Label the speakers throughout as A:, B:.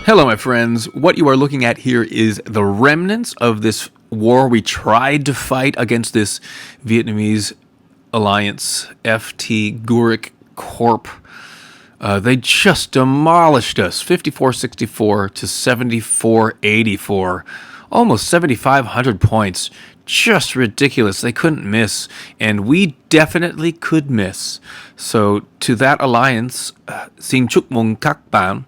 A: Hello, my friends. What you are looking at here is the remnants of this war we tried to fight against this Vietnamese alliance, FT Gooric Corp. They just demolished us, 54-64 to 74-84. Almost 7,500 points. Just ridiculous. They couldn't miss, and we definitely could miss. So to that alliance, xin chúc mừng các bạn.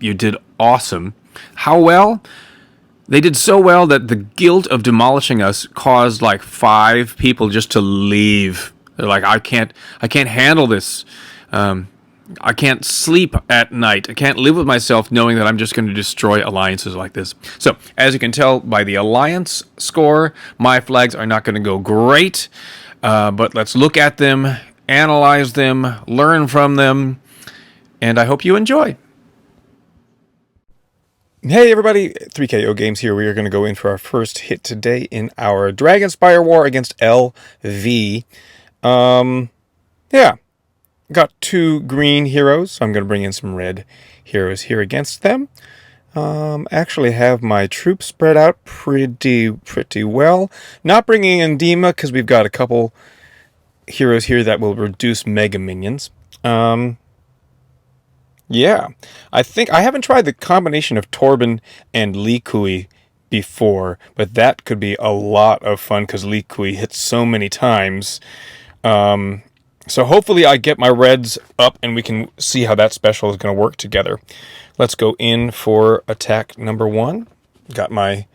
A: You did awesome. How well? They did so well that the guilt of demolishing us caused like 5 people just to leave. They're like, I can't handle this. I can't sleep at night. I can't live with myself knowing that I'm just going to destroy alliances like this. So, as you can tell by the alliance score, my flags are not going to go great. But let's look at them, analyze them, learn from them, and I hope you enjoy. Hey everybody, 3KO Games here. We are going to go in for our first hit today in our Dragonspire War against LV. Yeah, got 2 green heroes, so I'm going to bring in some red heroes here against them. Actually have my troops spread out pretty well. Not bringing in Dima because we've got a couple heroes here that will reduce Mega Minions. Yeah, I think I haven't tried the combination of Torben and Li Kui before, but that could be a lot of fun because Li Kui hits so many times. So hopefully I get my reds up and we can see how that special is going to work together. Let's go in for attack number 1. Got my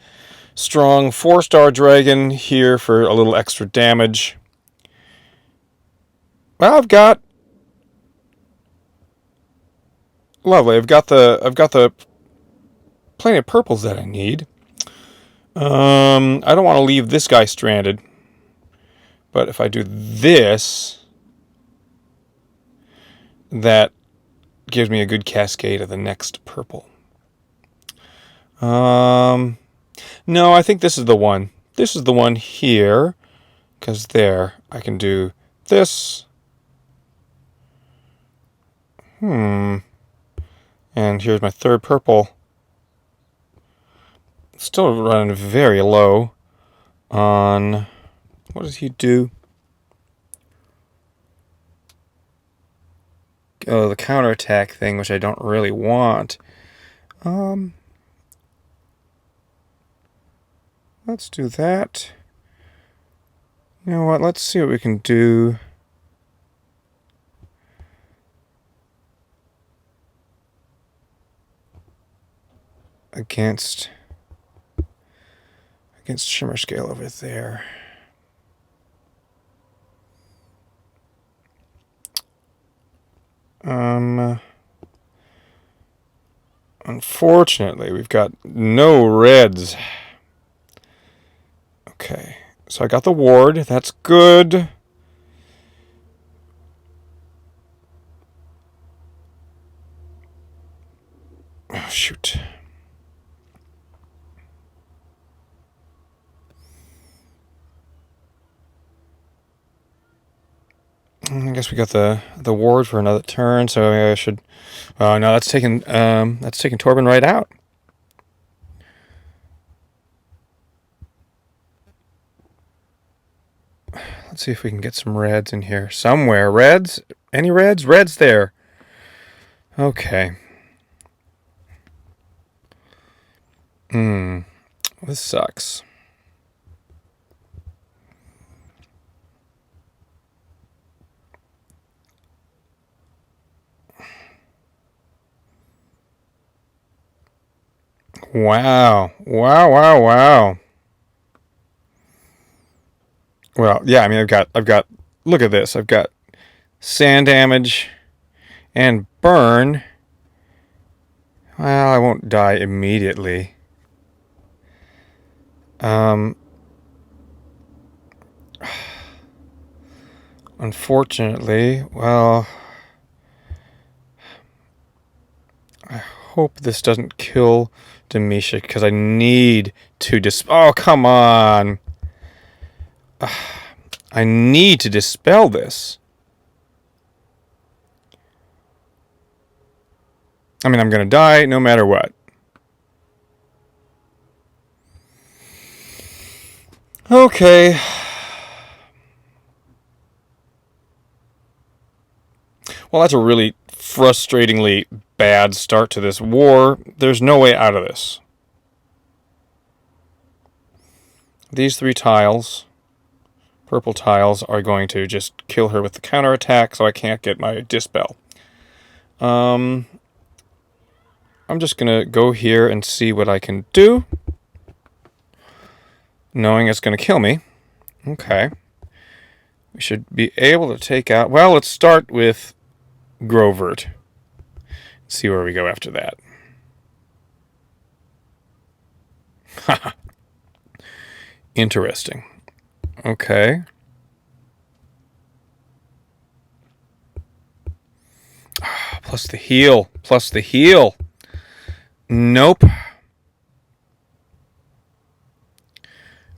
A: strong 4-star dragon here for a little extra damage. Well, I've got lovely. I've got the plenty of purples that I need. I don't want to leave this guy stranded. But if I do this, that gives me a good cascade of the next purple. No, I think this is the one. This is the one here. Because there, I can do this. And here's my 3rd purple. Still running very low on... What does he do? Oh, the counterattack thing, which I don't really want. Let's do that. You know what? Let's see what we can do. Against Shimmer Scale over there. Unfortunately, we've got no reds. Okay, so I got the ward. That's good. Oh, shoot. I guess we got the ward for another turn, so I should. No, that's taking Torben right out. Let's see if we can get some reds in here somewhere. Reds? Any reds? Reds there. Okay. This sucks. Wow. Well, yeah, I mean, I've got, look at this. I've got sand damage and burn. Well, I won't die immediately. Unfortunately, well, I hope this doesn't kill Demisha, because I need to oh, come on. I need to dispel this.
B: I mean, I'm going to die no matter what. Okay. Well, that's a really frustratingly bad start to this war. There's no way out of this. These 3 tiles, purple tiles, are going to just kill her with the counterattack, so I can't get my dispel. I'm just going to go here and see what I can do, knowing it's going to kill me. Okay. We should be able to take out... Well, let's start with Grovert. See where we go after that. Haha. Interesting. Okay. Plus the heal. Plus the heal. Nope.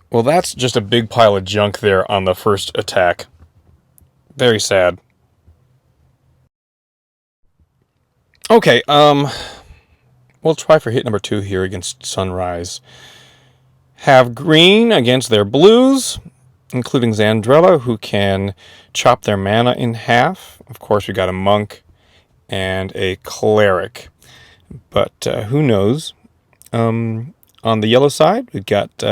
B: Well, that's just a big pile of junk there on the first attack. Very sad. Okay, we'll try for hit number 2 here against Sunrise. Have green against their blues, including Xandrella, who can chop their mana in half. Of course, we got a monk and a cleric. But who knows? On the yellow side, we've got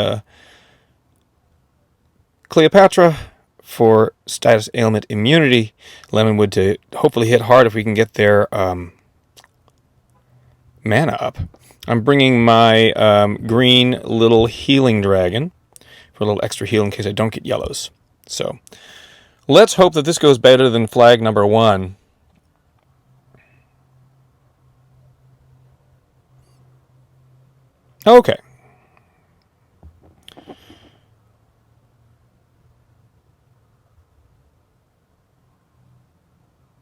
B: Cleopatra for status ailment immunity. Lemonwood to hopefully hit hard if we can get their mana up. I'm bringing my green little healing dragon for a little extra heal in case I don't get yellows. So let's hope that this goes better than flag number 1. Okay.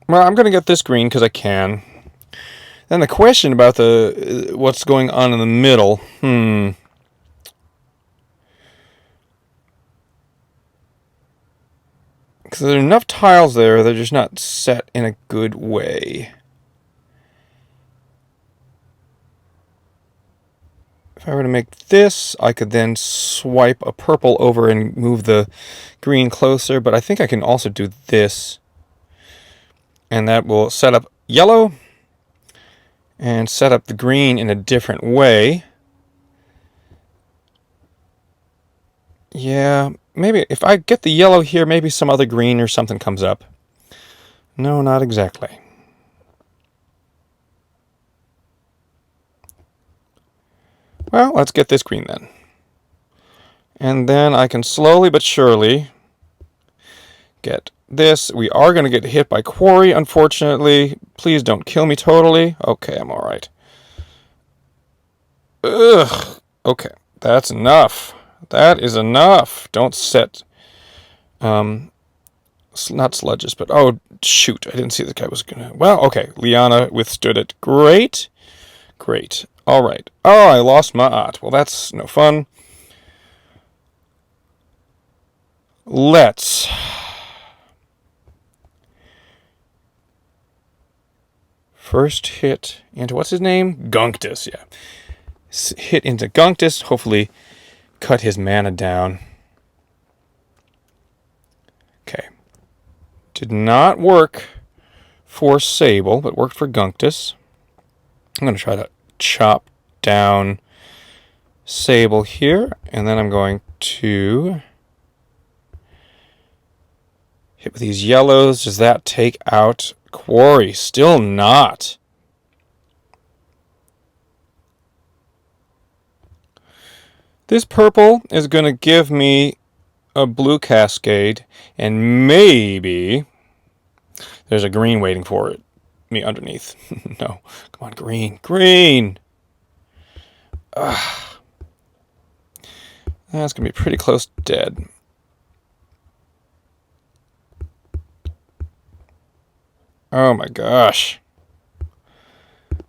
B: Well, I'm going to get this green because I can. Then the question about what's going on in the middle. Because there are enough tiles there, they're just not set in a good way. If I were to make this, I could then swipe a purple over and move the green closer, but I think I can also do this. And that will set up yellow and set up the green in a different way. Yeah, maybe if I get the yellow here, maybe some other green or something comes up. No, not exactly. Well, let's get this green then. And then I can slowly but surely get this. We are going to get hit by Quarry, unfortunately. Please don't kill me totally. Okay, I'm alright. Ugh. Okay, that's enough. That is enough. Don't set... not sludges, but... Oh, shoot. I didn't see the guy was going to... Well, okay. Liana withstood it. Great. Great. Alright. Oh, I lost my art. Well, that's no fun. Let's... First hit into... What's his name? Gunctus, yeah. Hit into Gunctus. Hopefully cut his mana down. Okay. Did not work for Sable, but worked for Gunctus. I'm going to try to chop down Sable here, and then I'm going to hit with these yellows. Does that take out Quarry? Still not. This purple is going to give me a blue cascade, and maybe there's a green waiting for it. Me underneath. No. Come on, green. Green! Ugh. That's going to be pretty close to dead. Oh my gosh.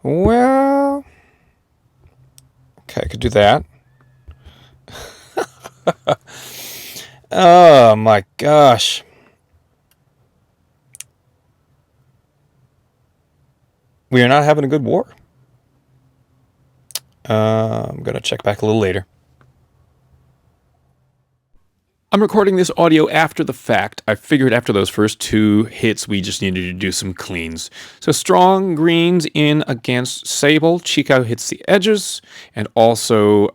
B: Well... Okay, I could do that. Oh my gosh. We are not having a good war. I'm going to check back a little later.
A: I'm recording this audio after the fact. I figured after those first 2 hits, we just needed to do some cleans. So strong greens in against Sable. Chico hits the edges and also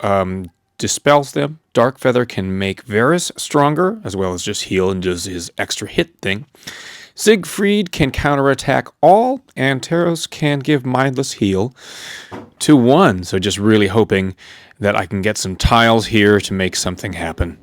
A: dispels them. Dark Feather can make Varys stronger, as well as just heal and does his extra hit thing. Siegfried can counterattack all, and Taros can give Mindless Heal to 1. So just really hoping that I can get some tiles here to make something happen.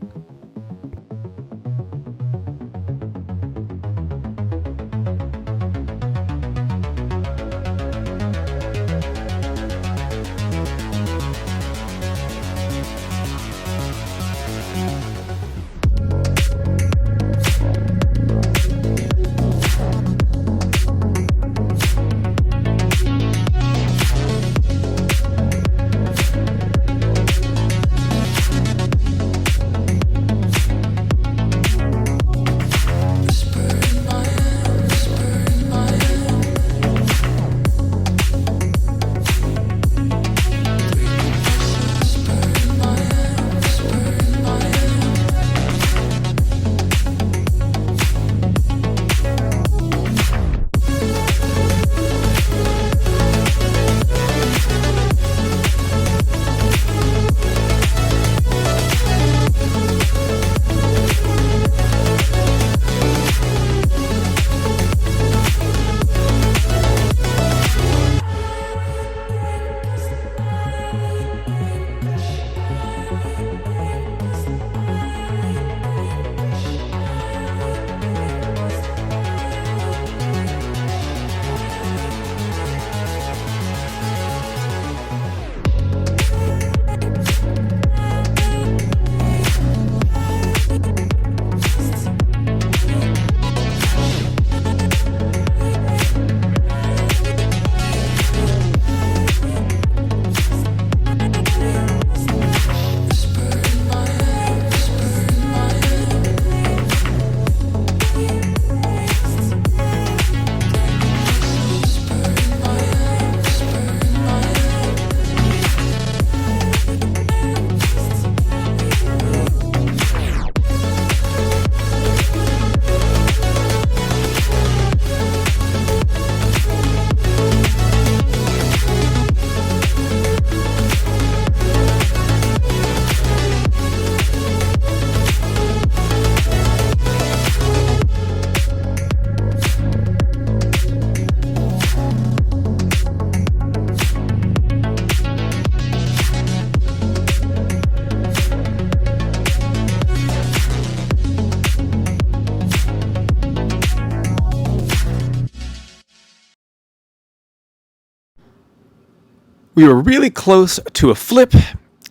A: We were really close to a flip,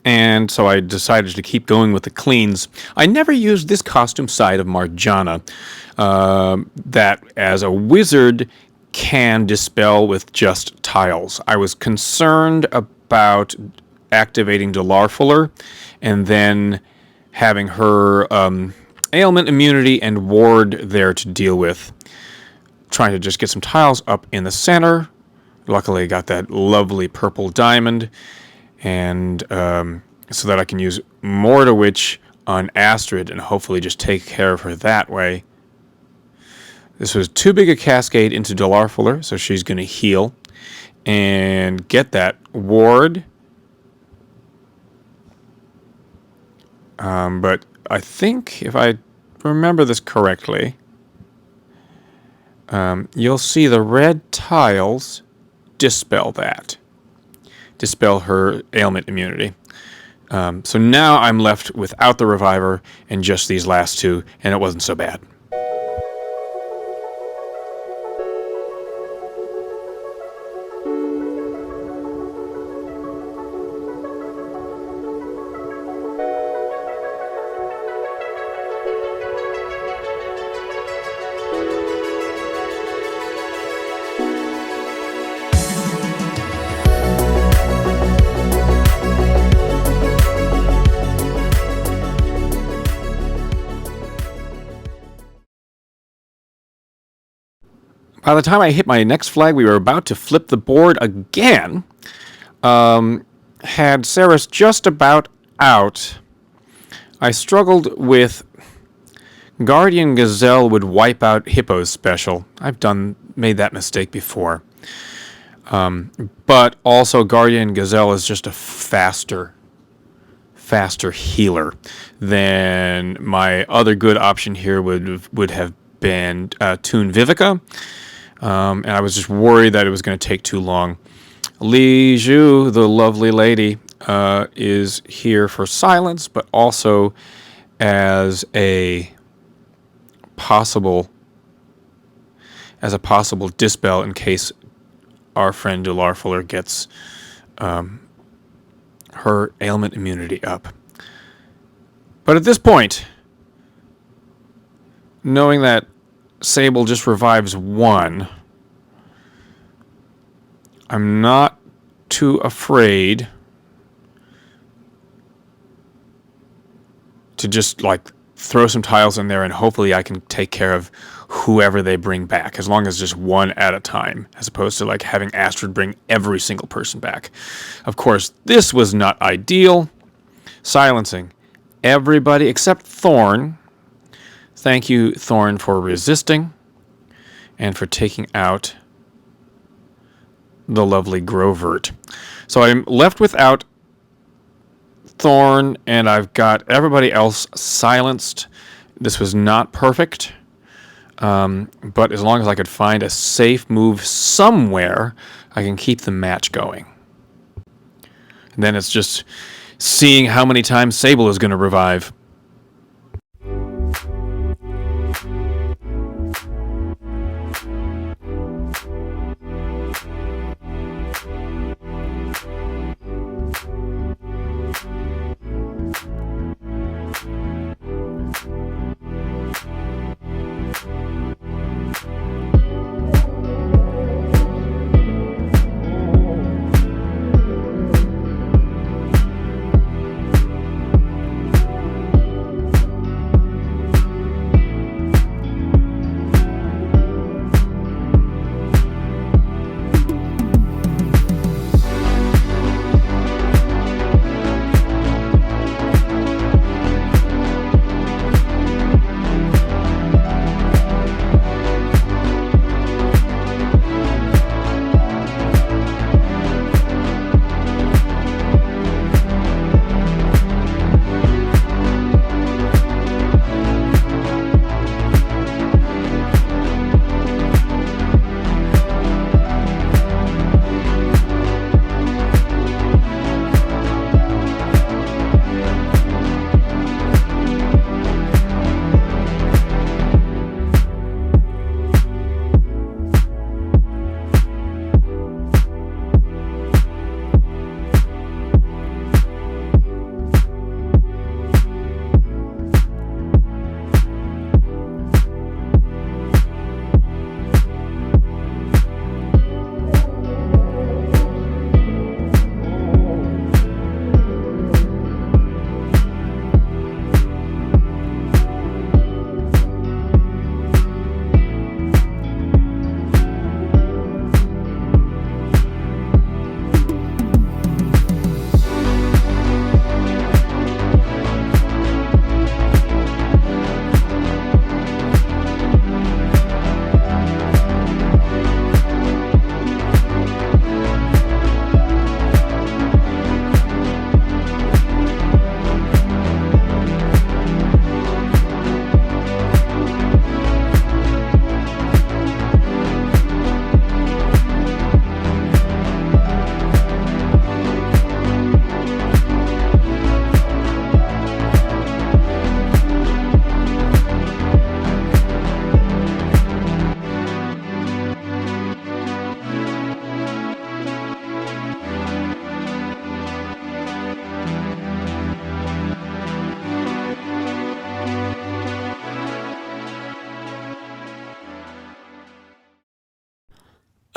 A: and so I decided to keep going with the cleans. I never used this costume side of Marjana, that as a wizard can dispel with just tiles. I was concerned about activating Delarfuller and then having her ailment immunity and ward there to deal with. Trying to just get some tiles up in the center. Luckily, I got that lovely purple diamond, and so that I can use Mortar Witch on Astrid and hopefully just take care of her that way. This was too big a cascade into Delarfuller, so she's going to heal and get that ward. But I think if I remember this correctly, you'll see the red tiles dispel that. Dispel her ailment immunity. So now I'm left without the reviver and just these last 2, and it wasn't so bad. By the time I hit my next flag, we were about to flip the board again.
B: had Ceres just about out. I struggled with Guardian Gazelle would wipe out Hippo's special. I've made that mistake before. But also Guardian Gazelle is just a faster healer than my other good option here would have been Toon Vivica. And I was just worried that it was going to take too long. Li Zhu, the lovely lady, is here for silence, but also as a possible dispel in case our friend Dularfuller gets her ailment immunity up. But at this point, knowing that Sable just revives one, I'm not too afraid to just throw some tiles in there and hopefully I can take care of whoever they bring back, as long as just one at a time, as opposed to having Astrid bring every single person back. Of course, this was not ideal. Silencing everybody except Thorn. Thank you, Thorn, for resisting and for taking out the lovely Grovert. So I'm left without Thorn, and I've got everybody else silenced. This was not perfect, but as long as I could find a safe move somewhere, I can keep the match going. And then it's just seeing how many times Sable is going to revive.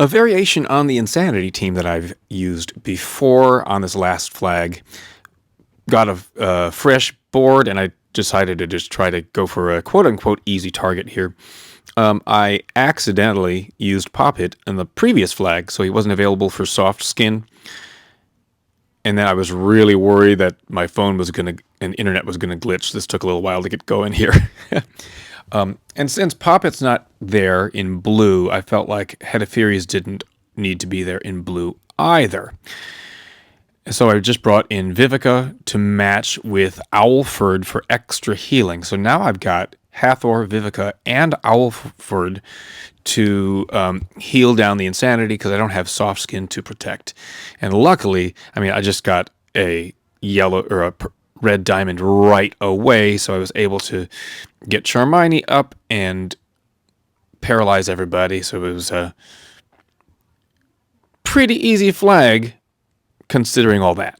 B: A variation on the Insanity team that I've used before on this last flag. Got a fresh board, and I decided to just try to go for a quote-unquote easy target here. I accidentally used Pop Hit in the previous flag, so he wasn't available for soft skin. And then I was really worried that my phone was going to, and internet was going to glitch. This took a little while to get going here. And since Poppet's not there in blue, I felt like Hedopheres didn't need to be there in blue either. So I just brought in Vivica to match with Owlford for extra healing. So now I've got Hathor, Vivica, and Owlford to heal down the insanity because I don't have soft skin to protect. And luckily, I mean, I just got a yellow or a red diamond right away, so I was able to get Charmini up and paralyze everybody. So it was a pretty easy flag considering all that.